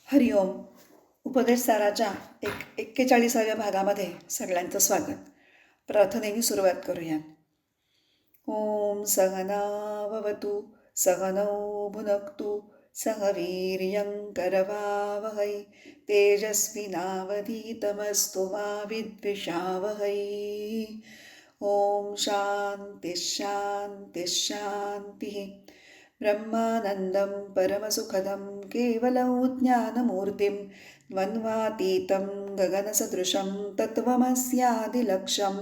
हरिओम. उपदेशसाराच्या 41व्या भागामध्ये सगळ्यांचं स्वागत. प्रार्थनेने सुरुवात करूया. ओम सहना भवतु सहनौ भुनक्तु सह वीर्यं करवावहै तेजस्विनावधीतमस्तु मा विद्विषावहै. ओम शांती शांती शांती. ब्रह्मानन्दं परमसुखदं केवलं ज्ञानमूर्तिं द्वन्द्वातीतं गगनसदृशं तत्त्वमस्यादिलक्ष्यम्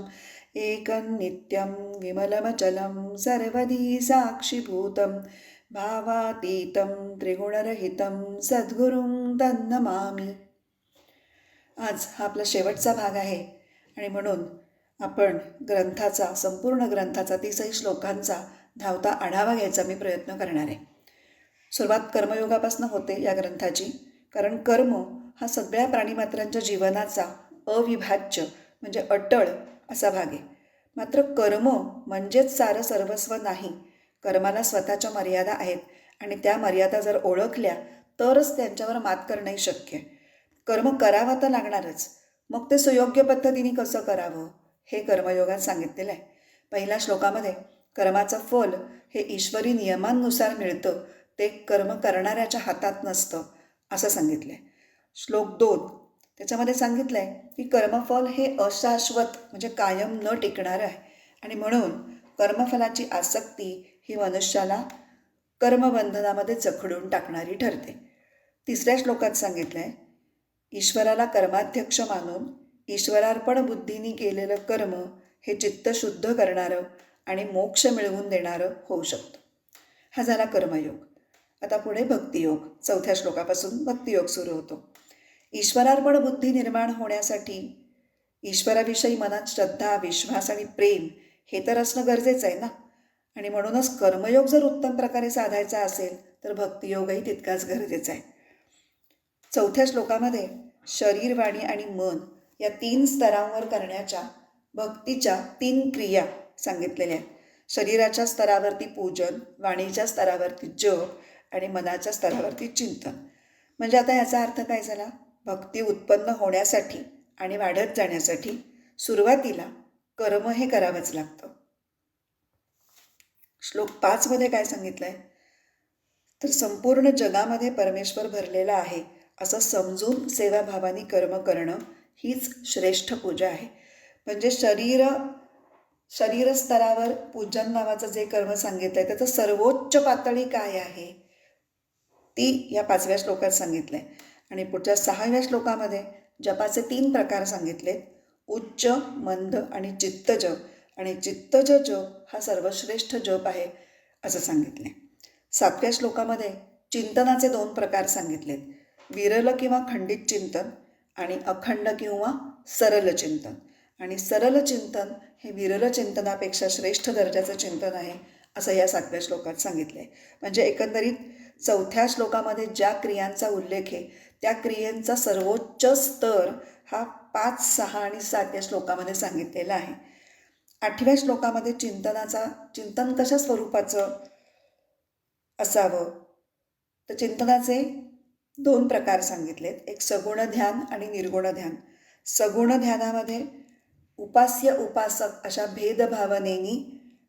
एकं नित्यं विमलमचलं सर्वदी साक्षिभूतं भावातीतं त्रिगुणरहितं सद्गुरुं तन्नमामि. आज हा आपला शेवटचा भाग आहे आणि म्हणून आपण ग्रंथाचा, संपूर्ण ग्रंथाचा 30 श्लोकांचा धावता आढावा घ्यायचा मी प्रयत्न करणार आहे. सुरुवात कर्मयोगापासून होते या ग्रंथाची, कारण कर्म हा सगळ्या प्राणीमात्रांच्या जीवनाचा अविभाज्य म्हणजे अटळ असा भाग आहे. मात्र कर्म म्हणजेच सारं सर्वस्व नाही. कर्माला स्वतःच्या मर्यादा आहेत आणि त्या मर्यादा जर ओळखल्या तरच त्यांच्यावर मात करणंही शक्य आहे. कर्म करावं तर लागणारच, मग ते सुयोग्य पद्धतीने कसं करावं हे कर्मयोगात सांगितलेलं आहे. पहिल्या श्लोकामध्ये कर्माचं फल हे ईश्वरी नियमांनुसार मिळतं, ते कर्म करणाऱ्याच्या हातात नसतं असं सांगितलं आहे. श्लोक 2 त्याच्यामध्ये सांगितलं आहे की कर्मफल हे अशाश्वत म्हणजे कायम न टिकणारं आहे आणि म्हणून कर्मफलाची आसक्ती ही मनुष्याला कर्मबंधनामध्ये जखडून टाकणारी ठरते. तिसऱ्या श्लोकात सांगितलं आहे ईश्वराला कर्माध्यक्ष मानून ईश्वरार्पण बुद्धीने केलेलं कर्म हे चित्त शुद्ध करणारं आणि मोक्ष मिळवून देणारं होऊ शकतं. हा झाला कर्मयोग. आता पुढे भक्तियोग. 4थ्या श्लोकापासून भक्तियोग सुरू होतो. ईश्वरार्पण बुद्धी निर्माण होण्यासाठी ईश्वराविषयी मनात श्रद्धा, विश्वास आणि प्रेम हे तर असणं गरजेचं आहे ना. आणि म्हणूनच कर्मयोग जर उत्तम प्रकारे साधायचा असेल तर भक्तियोगही तितकाच गरजेचा आहे. 4थ्या श्लोकामध्ये शरीर, वाणी आणि मन या 3 स्तरांवर करण्याच्या भक्तीच्या 3 क्रिया सांगितलेल्या आहेत. शरीराच्या स्तरावरती पूजन, वाणीच्या स्तरावरती जप आणि मनाच्या स्तरावरती चिंतन. म्हणजे आता याचा अर्थ काय झाला? भक्ती उत्पन्न होण्यासाठी आणि वाढत जाण्यासाठी सुरुवातीला कर्म हे करावंच लागतं. श्लोक 5 मध्ये काय सांगितलंय तर संपूर्ण जगामध्ये परमेश्वर भरलेला आहे असं समजून सेवाभावानी कर्म करणं हीच श्रेष्ठ पूजा आहे. म्हणजे शरीर स्तरावर पूजन नावाचं जे कर्म सांगितलं आहे त्याचं सर्वोच्च पातळी काय आहे ती या 5व्या श्लोकात सांगितलं आहे. आणि पुढच्या 6व्या श्लोकामध्ये जपाचे 3 प्रकार सांगितलेत. उच्च, मंद आणि चित्तजप. आणि चित्तज जप हा सर्वश्रेष्ठ जप आहे असं सांगितलं आहे. 7व्या श्लोकामध्ये चिंतनाचे 2 प्रकार सांगितलेत. विरल किंवा खंडित चिंतन आणि अखंड किंवा सरल चिंतन. आणि सरल चिंतन हे विरल चिंतनापेक्षा श्रेष्ठ दर्जाचं चिंतन आहे असं या 7व्या श्लोकात सांगितलं आहे. म्हणजे एकंदरीत 4थ्या श्लोकामध्ये ज्या क्रियांचा उल्लेख आहे त्या क्रियांचा सर्वोच्च स्तर हा 5, 6 आणि 7 या श्लोकामध्ये सांगितलेला आहे. 8व्या श्लोकामध्ये चिंतन कशा स्वरूपाचं असावं तर चिंतनाचे 2 प्रकार सांगितलेत. एक सगुण ध्यान आणि निर्गुण ध्यान. सगुण ध्यानामध्ये उपास्य उपासक अशा भेदभावनेनी,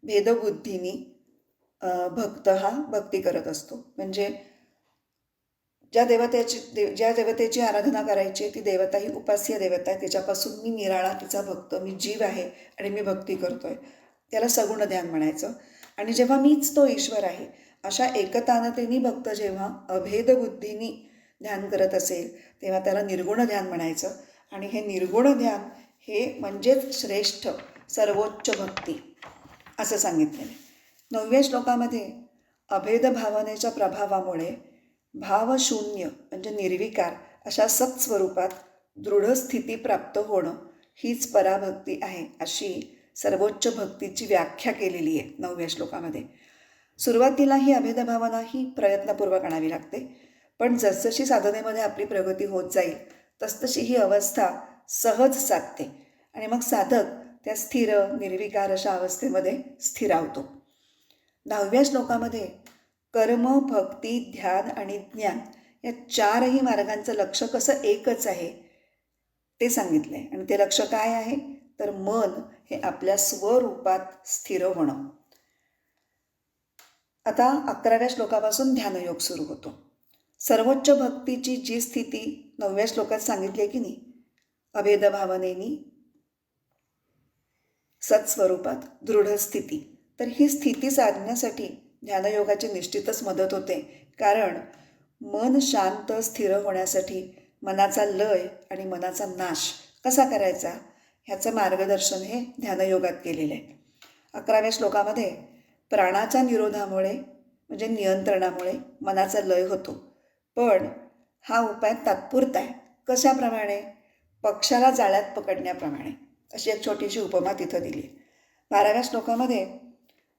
भेदबुद्धीनी भक्त हा भक्ती करत असतो. म्हणजे ज्या देवतेची आराधना करायची ती देवता ही उपास्य देवता आहे, त्याच्यापासून मी निराळा, तिचा भक्त, मी जीव आहे आणि मी भक्ती करतोय, त्याला सगुण ध्यान म्हणायचं. आणि जेव्हा मीच तो ईश्वर आहे अशा एकतानतेनी भक्त जेव्हा अभेदबुद्धीनी ध्यान करत असेल तेव्हा त्याला निर्गुण ध्यान म्हणायचं. आणि हे निर्गुण ध्यान हे म्हणजेच श्रेष्ठ सर्वोच्च भक्ती असं सांगितलेलं आहे. 9व्या श्लोकामध्ये अभेद भावनेच्या प्रभावामुळे भावशून्य म्हणजे निर्विकार अशा सत्स्वरूपात दृढ स्थिती प्राप्त होणं हीच पराभक्ती आहे अशी सर्वोच्च भक्तीची व्याख्या केलेली आहे 9व्या श्लोकामध्ये. सुरुवातीला ही अभेदभावना ही प्रयत्नपूर्वक आणावी लागते, पण जसजशी साधनेमध्ये आपली प्रगती होत जाईल तसतशी ही अवस्था सहज साधते आणि मग साधक त्या स्थिर निर्विकार अशा अवस्थेमध्ये स्थिरावतो. 10व्या श्लोकामध्ये कर्म, भक्ती, ध्यान आणि ज्ञान या चारही मार्गांचं लक्ष्य कसं एकच आहे ते सांगितलं आहे. आणि ते लक्ष्य काय आहे? तर मन हे आपल्या स्वरूपात स्थिर होणं. आता 11व्या श्लोकापासून ध्यानयोग सुरू होतो. सर्वोच्च भक्तीची जी स्थिती 9व्या श्लोकात सांगितली आहे की नाही, अभेद भावनेनी सत्स्वरूपात दृढ स्थिती, तर ही स्थिती साधण्यासाठी ध्यानयोगाची निश्चितच मदत होते. कारण मन शांत स्थिर होण्यासाठी मनाचा लय आणि मनाचा नाश कसा करायचा ह्याचं मार्गदर्शन हे ध्यानयोगात केलेलं आहे. 11व्या श्लोकामध्ये प्राणाच्या निरोधामुळे म्हणजे नियंत्रणामुळे मनाचा लय होतो. पण हा उपाय तात्पुरता आहे. कशाप्रमाणे? पक्षाला जाळ्यात पकडण्याप्रमाणे. अशी एक छोटीशी उपमा तिथं दिली. 12व्या श्लोकामध्ये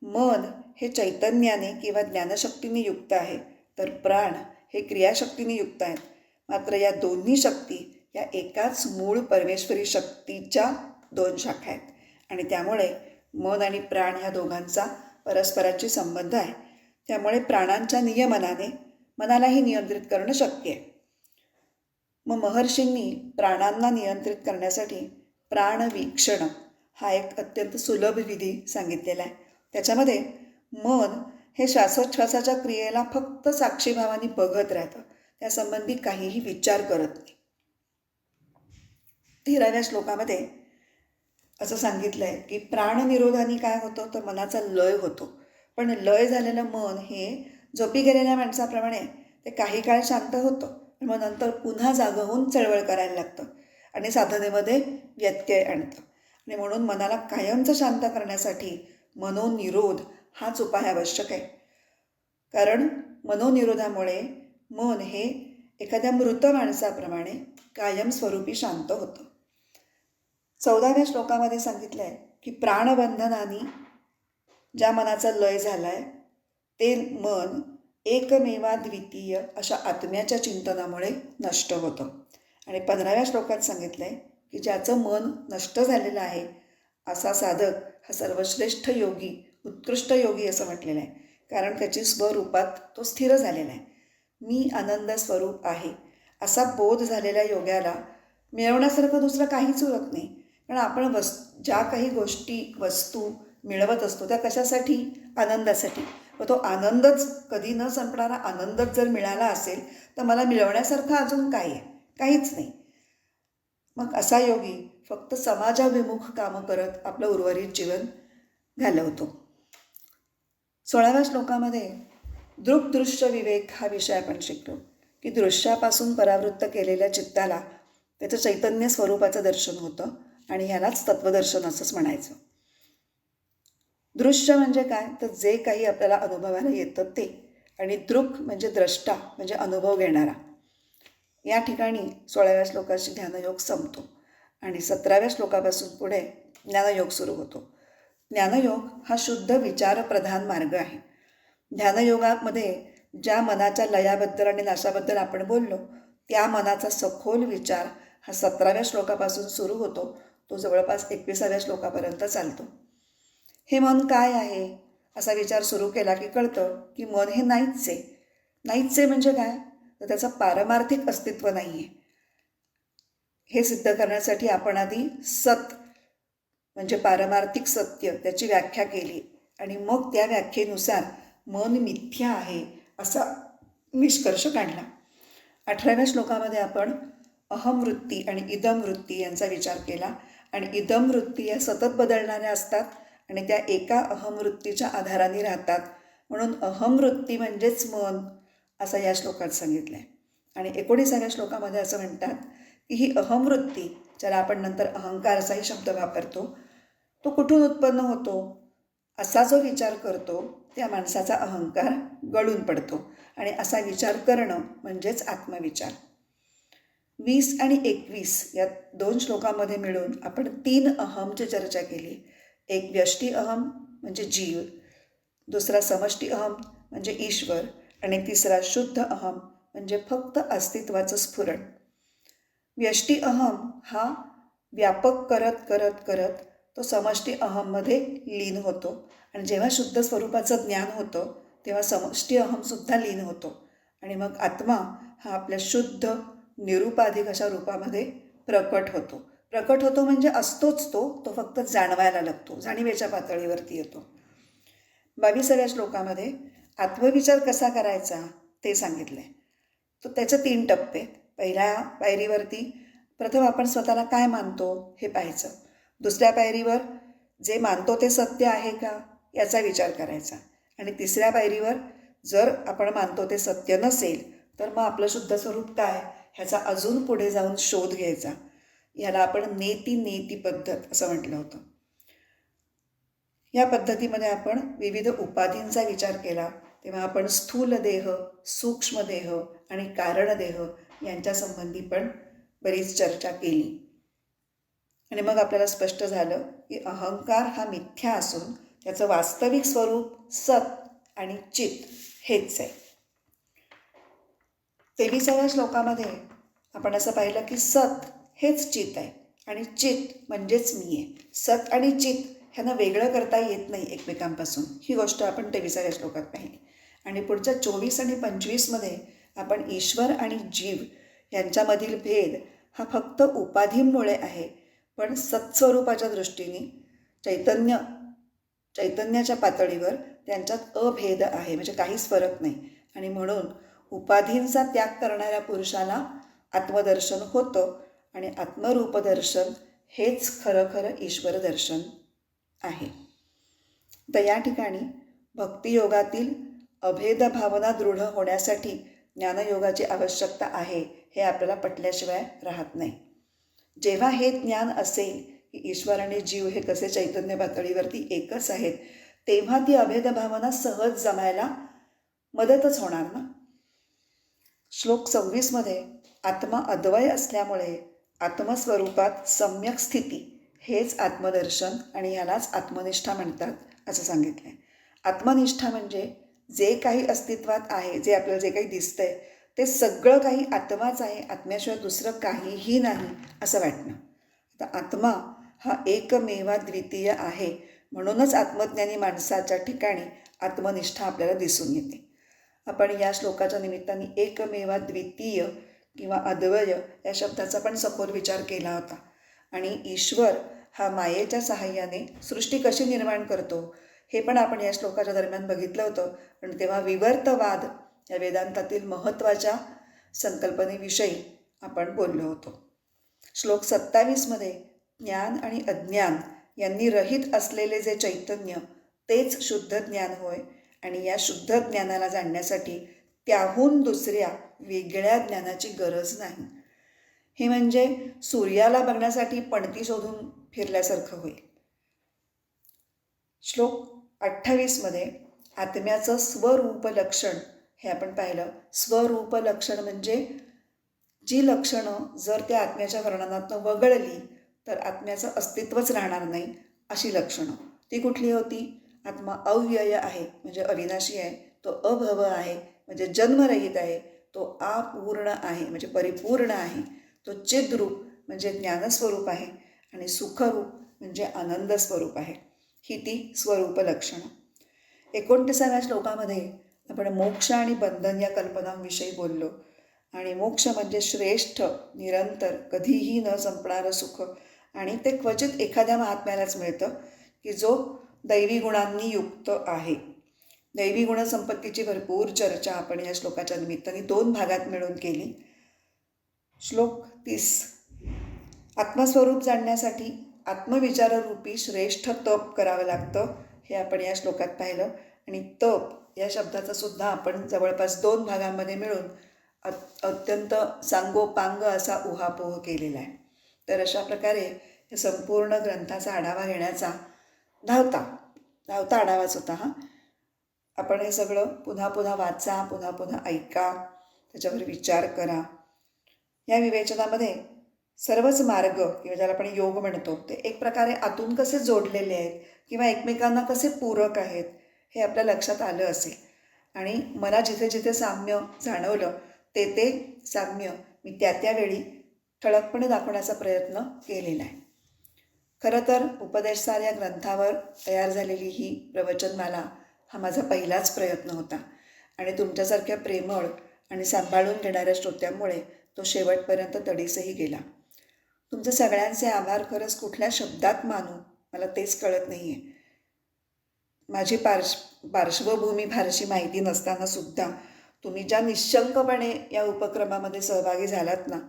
मन हे चैतन्याने किंवा ज्ञानशक्तीने युक्त आहे, तर प्राण हे क्रियाशक्तीने युक्त आहेत. मात्र या दोन्ही शक्ती या एकाच मूळ परमेश्वरी शक्तीच्या 2 शाखा आहेत. आणि त्यामुळे मन आणि प्राण ह्या दोघांचा परस्परांशी संबंध आहे. त्यामुळे प्राणांच्या नियमनाने मनालाही नियंत्रित करणं शक्य आहे. मग महर्षींनी प्राणांना नियंत्रित करण्यासाठी प्राणवीक्षण हा एक अत्यंत सुलभ विधी सांगितलेला आहे. त्याच्यामध्ये मन हे श्वासोच्छ्वासाच्या क्रियेला फक्त साक्षीभावाने बघत राहतं, त्यासंबंधी काहीही विचार करत नाही. 13व्या श्लोकामध्ये असं सांगितलं आहे की प्राणनिरोधाने काय होतं, तर मनाचा लय होतो. पण लय झालेलं मन हे झोपी गेलेल्या माणसाप्रमाणे ते काही काळ शांत होतं, मग नंतर पुन्हा जागं होऊन चळवळ करायला लागतं आणि साधनेमध्ये व्यत्यय आणतं. आणि म्हणून मनाला कायमचं शांत करण्यासाठी मनोनिरोध हाच उपाय आवश्यक आहे. कारण मनोनिरोधामुळे मन हे एखाद्या मृत माणसाप्रमाणे कायमस्वरूपी शांत होतं. 14व्या श्लोकामध्ये सांगितलं आहे की प्राणबंधनाने ज्या मनाचा लय झाला आहे ते मन एकमेवा द्वितीय अशा आत्म्याच्या चिंतनामुळे नष्ट होतं. आणि 15व्या श्लोकात सांगितलं आहे की ज्याचं मन नष्ट झालेलं आहे असा साधक हा सर्वश्रेष्ठ योगी, उत्कृष्ट योगी असं म्हटलेलं आहे. कारण त्याची स्वरूपात तो स्थिर झालेला आहे. मी आनंद स्वरूप आहे असा बोध झालेल्या योग्याला मिळवण्यासारखं दुसरं काहीच उरत नाही. कारण आपण ज्या काही गोष्टी वस्तू मिळवत असतो त्या कशासाठी? आनंदासाठी. व तो आनंदच कधी न संपणारा आनंदच जर मिळाला असेल तर मला मिळवण्यासारखं अजून काय आहे? काहीच नाही. मग असा योगी फक्त समाजाभिमुख कामं करत आपलं उर्वरित जीवन घालवतो. 16व्या श्लोकामध्ये दृक्दृश्य विवेक हा विषय आपण शिकलो की दृश्यापासून परावृत्त केलेल्या चित्ताला त्याचं चैतन्य स्वरूपाचं दर्शन होतं आणि ह्यालाच तत्वदर्शन असंच म्हणायचं. दृश्य म्हणजे काय? तर जे काही आपल्याला अनुभवायला येतं ते. आणि दृक् म्हणजे द्रष्टा म्हणजे अनुभव घेणारा. या ठिकाणी 16व्या श्लोकाशी ध्यानयोग संपतो आणि 17व्या श्लोकापासून पुढे ज्ञानयोग सुरू होतो. ज्ञानयोग हा शुद्ध विचारप्रधान मार्ग आहे. ध्यानयोगामध्ये ज्या मनाच्या लयाबद्दल आणि नाशाबद्दल आपण बोललो त्या मनाचा सखोल विचार हा 17व्या श्लोकापासून सुरू होतो. तो जवळपास 21व्या श्लोकापर्यंत चालतो. हे मन काय आहे असा विचार सुरू केला की कळतं की मन हे नाहीच आहे. नाहीच आहे म्हणजे काय? तर त्याचं पारमार्थिक अस्तित्व नाही आहे. हे सिद्ध करण्यासाठी आपण आधी सत म्हणजे पारमार्थिक सत्य त्याची व्याख्या केली आणि मग त्या व्याख्येनुसार मन मिथ्या आहे असा निष्कर्ष काढला. 18व्या श्लोकामध्ये आपण अहमवृत्ती आणि इदमवृत्ती यांचा विचार केला. आणि इदमवृत्ती या सतत बदलणाऱ्या असतात आणि त्या एका अहमवृत्तीच्या आधाराने राहतात. म्हणून अहमवृत्ती म्हणजेच मन असं या श्लोकात सांगितलं आहे. आणि 19व्या श्लोकामध्ये असं म्हणतात की ही अहमवृत्ती, ज्याला आपण नंतर अहंकार असाही शब्द वापरतो, तो कुठून उत्पन्न होतो? असा जो विचार करतो त्या माणसाचा अहंकार गळून पडतो आणि असा विचार करणं म्हणजेच आत्मविचार. 20 आणि 21 या 2 श्लोकामध्ये मिळून आपण 3 अहमची चर्चा केली. एक व्यष्टी अहम म्हणजे जीव, दुसरा समष्टी अहम म्हणजे ईश्वर आणि तिसरा शुद्ध अहम म्हणजे फक्त अस्तित्वाचं स्फुरण. व्यष्टी अहम हा व्यापक करत करत करत तो समष्टी अहममध्ये लीन होतो आणि जेव्हा शुद्ध स्वरूपाचं ज्ञान होतं तेव्हा समष्टी अहमसुद्धा लीन होतो आणि मग आत्मा हा आपल्या शुद्ध निरुपाधिक अशा रूपामध्ये प्रकट होतो म्हणजे असतोच तो फक्त जाणवायला लागतो, जाणीवेच्या पातळीवरती येतो. 22व्या श्लोकामध्ये आत्मविचार कसा करायचा ते सांगितलं आहे. तर त्याचे 3 टप्पे. पहिल्या पायरीवरती प्रथम आपण स्वतःला काय मानतो हे पाहायचं. दुसऱ्या पायरीवर जे मानतो ते सत्य आहे का याचा विचार करायचा. आणि तिसऱ्या पायरीवर जर आपण मानतो ते सत्य नसेल तर मग आपलं शुद्ध स्वरूप काय ह्याचा अजून पुढे जाऊन शोध घ्यायचा. ह्याला आपण नेती पद्धत असं म्हटलं होतं. या पद्धतीमध्ये आपण विविध उपाधींचा विचार केला तेव्हा आपण स्थूल देह, सूक्ष्म देह आणि कारण देह यांच्या संबंधी पण बरीच चर्चा केली. आणि मग आपल्याला स्पष्ट झालं की अहंकार हा मिथ्या असून त्याचं वास्तविक स्वरूप सत आणि चित हेच आहे. 23व्या श्लोकामध्ये आपण असं पाहिलं की सत हेच चित आहे आणि चित म्हणजेच मी आहे. सत आणि चित ह्यांना वेगळं करता येत नाही एकमेकांपासून. ही गोष्ट आपण 23व्या श्लोकात पाहिली. आणि पुढच्या 24 आणि 25मध्ये आपण ईश्वर आणि जीव यांच्यामधील भेद हा फक्त उपाधींमुळे आहे, पण सत्स्वरूपाच्या दृष्टीने चैतन्याच्या पातळीवर त्यांच्यात अभेद आहे, म्हणजे काहीच फरक नाही. आणि म्हणून उपाधींचा त्याग करणाऱ्या पुरुषाला आत्मदर्शन होतं आणि आत्मरूपदर्शन हेच खरं ईश्वर दर्शन आहे. तर या ठिकाणी भक्तियोगातील अभेद भावना दृढ होण्यासाठी ज्ञानयोगाची आवश्यकता आहे हे आपल्याला पटल्याशिवाय राहत नाही. जेव्हा हे ज्ञान असेल की ईश्वर आणि जीव हे कसे चैतन्य पातळीवरती एकच आहेत, तेव्हा ती अभेद भावना सहज जमायला मदतच होणार ना. श्लोक 26मध्ये आत्मा अद्वय असल्यामुळे आत्मस्वरूपात सम्यक स्थिती हेच आत्मदर्शन आणि ह्यालाच आत्मनिष्ठा म्हणतात असं सांगितलं आहे. आत्मनिष्ठा म्हणजे जे काही अस्तित्वात आहे, जे आपल्याला जे काही दिसतंय ते सगळं काही आत्माच आहे, आत्म्याशिवाय दुसरं काहीही नाही असं वाटणं. आता आत्मा हा एकमेवा द्वितीय आहे, म्हणूनच आत्मज्ञानी माणसाच्या ठिकाणी आत्मनिष्ठा आपल्याला दिसून येते. आपण या श्लोकाच्या निमित्ताने एकमेवा द्वितीय किंवा अद्वय या शब्दाचा पण सखोल विचार केला होता. आणि ईश्वर हा मायेच्या सहाय्याने सृष्टी कशी निर्माण करतो हे पण आपण या श्लोकाच्या दरम्यान बघितलं होतं. आणि तेव्हा विवर्तवाद या वेदांतातील महत्त्वाच्या संकल्पनेविषयी आपण बोललो होतो. श्लोक 27मध्ये ज्ञान आणि अज्ञान यांनी रहित असलेले जे चैतन्य तेच शुद्ध ज्ञान होय आणि या शुद्ध ज्ञानाला जाणण्यासाठी त्याहून दुसऱ्या वेगळ्या ज्ञानाची गरज नाही. हे म्हणजे सूर्याला बघण्यासाठी पणती शोधून फिरल्यासारखं होईल. श्लोक 28मध्ये आत्म्याचं स्वरूप लक्षण हे आपण पाहिलं. स्वरूप लक्षण म्हणजे जी लक्षणं जर त्या आत्म्याच्या वर्णनातनं वगळली तर आत्म्याचं अस्तित्वच राहणार नाही अशी लक्षणं. ती कुठली होती? आत्मा अव्यय आहे म्हणजे अविनाशी आहे, तो अभव आहे म्हणजे जन्मरहित आहे, तो अपूर्ण आहे म्हणजे परिपूर्ण आहे, तो चिद्रूप म्हणजे ज्ञानस्वरूप आहे आणि सुखरूप म्हणजे आनंद स्वरूप आहे. ही ती स्वरूप लक्षणं. 29व्या श्लोकामध्ये आपण मोक्ष आणि बंधन या कल्पनांविषयी बोललो. आणि मोक्ष म्हणजे श्रेष्ठ, निरंतर, कधीही न संपणारं सुख आणि ते क्वचित एखाद्या महात्म्यालाच मिळतं की जो दैवी गुणांनी युक्त आहे. दैवी गुणसंपत्तीची भरपूर चर्चा आपण या श्लोकाच्या निमित्ताने 2 भागात मिळून केली. श्लोक 30 आत्मस्वरूप जाणण्यासाठी आत्मविचाररूपी श्रेष्ठ तप करावं लागतं हे आपण या श्लोकात पाहिलं. आणि तप या शब्दाचा सुद्धा आपण जवळपास 2 भागांमध्ये मिळून अत्यंत सांगोपांग असा उहापोह केलेला आहे. तर अशा प्रकारे या संपूर्ण ग्रंथाचा आढावा घेण्याचा धावता आढावाच होता हा. आपण हे सगळं पुन्हा वाचा, पुन्हा ऐका, त्याच्यावर विचार करा. या विवेचनामध्ये सर्वच मार्ग किंवा ज्याला आपण योग म्हणतो ते एक प्रकारे आतून कसे जोडलेले आहेत किंवा एकमेकांना कसे पूरक आहेत हे आपल्या लक्षात आलं असेल. आणि मला जिथे जिथे साम्य जाणवलं ते साम्य मी त्यावेळी ठळकपणे दाखवण्याचा प्रयत्न केलेला आहे. खरं तर उपदेशसार या ग्रंथावर तयार झालेली ही प्रवचनमाला हा माझा पहिलाच प्रयत्न होता. आणि तुमच्यासारख्या प्रेमळ आणि सांभाळून घेणाऱ्या श्रोत्यांमुळे तो शेवटपर्यंत तडीसही गेला. तुमचे सगळ्यांचे आभार खरंच कुठल्या शब्दात मानू मला तेच कळत नाही आहे. माझी पार्श्वभूमी फारशी माहिती नसताना सुद्धा तुम्ही ज्या निःशंकपणे या उपक्रमामध्ये सहभागी झालात ना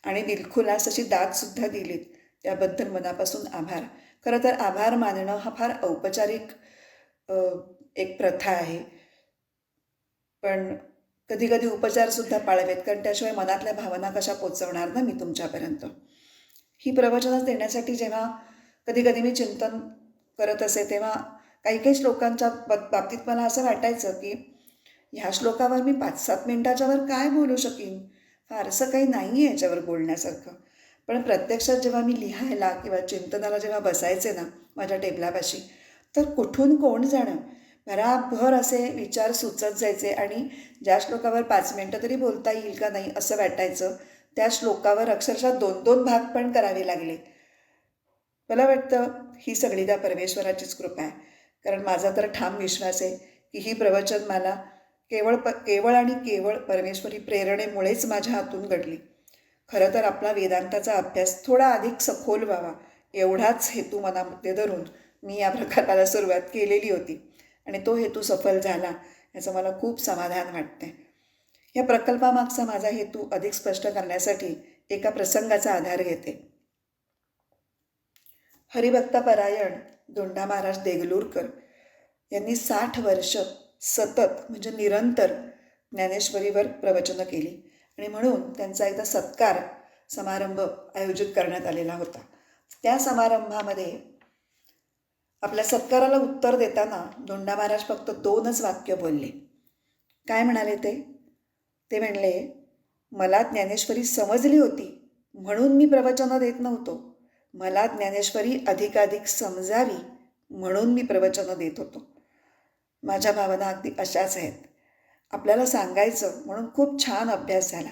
आणि दिलखुलास अशी दादसुद्धा दिलीत, त्याबद्दल मनापासून आभार. खरं तर आभार मानणं हा फार औपचारिक अ, एक प्रथा आहे. पण कधी कधी उपचारसुद्धा पाळावेत, कारण त्याशिवाय मनातल्या भावना कशा पोचवणार ना मी तुमच्यापर्यंत. ही प्रवचनं देण्यासाठी जेव्हा कधी कधी मी चिंतन करत असे, तेव्हा काही काही श्लोकांच्या बाबतीत मला असं वाटायचं की ह्या श्लोकावर मी 5-7 मिनिटाच्या वर काय बोलू शकीन, फारसं काही नाही आहे याच्यावर बोलण्यासारखं. पण प्रत्यक्षात जेव्हा मी लिहायला किंवा चिंतनाला जेव्हा बसायचे ना माझ्या टेबलापाशी, तर कुठून कोण जाणं भराभर असे विचार सुचत जायचे आणि ज्या श्लोकावर 5 मिनिटं तरी बोलता येईल का नाही असं वाटायचं, त्या श्लोकावर अक्षरशः 2-2 भाग पण करावे लागले. मला वाटतं ही सगळी त्या परमेश्वराचीच कृपा आहे. कारण माझा तर ठाम विश्वास आहे की ही प्रवचनमाला केवळ आणि केवळ परमेश्वरी प्रेरणेमुळेच माझ्या हातून घडली. खरं तर आपला वेदांताचा अभ्यास थोडा अधिक सखोल व्हावा एवढाच हेतू मनामध्ये धरून मी या प्रकाराला सुरुवात केलेली होती आणि तो हेतू सफल झाला याचं मला खूप समाधान वाटते. या प्रकल्पामागचा माझा हेतू अधिक स्पष्ट करण्यासाठी एका प्रसंगाचा आधार घेते. हरिभक्तपरायण दोंडा महाराज देगलूरकर यांनी 60 वर्ष सतत म्हणजे निरंतर ज्ञानेश्वरीवर प्रवचनं केली आणि म्हणून त्यांचा एकदा सत्कार समारंभ आयोजित करण्यात आलेला होता. त्या समारंभामध्ये आपल्या सत्काराला उत्तर देताना दोंडा महाराज फक्त 2च वाक्य बोलले. काय म्हणाले ते? ते म्हणले, मला ज्ञानेश्वरी समजली होती म्हणून मी प्रवचनं देत नव्हतो. मला ज्ञानेश्वरी अधिकाधिक समजावी म्हणून मी प्रवचनं देत होतो. माझ्या भावना अगदी अशाच आहेत. आपल्याला सांगायचं म्हणून खूप छान अभ्यास झाला.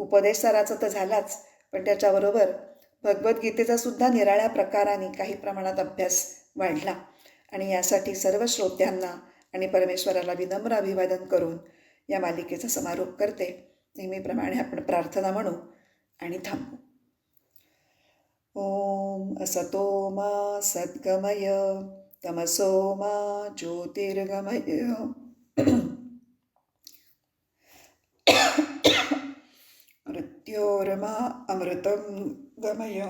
उपदेशसाराचा तर झालाच, पण त्याच्याबरोबर भगवद्गीतेचा सुद्धा निराळ्या प्रकाराने काही प्रमाणात अभ्यास वाढला आणि यासाठी सर्व श्रोत्यांना आणि परमेश्वराला विनम्र अभिवादन करून या मालिकेचा समारोप करते. नेहमीप्रमाणे आपण प्रार्थना म्हणू आणि थांबू. ओम असतो मा सद्गमय तमसो मा ज्योतिर्गमय मृत्योर्मा अमृतं गमय.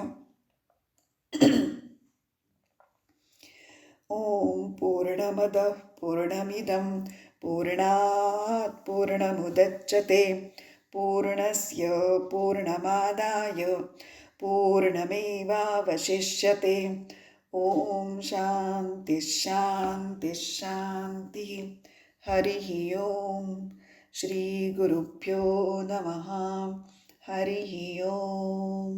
ओम पूर्णमदः पूर्णमिदं पूर्णात् पूर्णमुदच्यते पूर्णस्य पूर्णमादाय पूर्णमेवावशिष्यते. ओम शांती शांती शांती. हरिः ओम. श्री गुरुभ्यो नमः. हरिः ओम.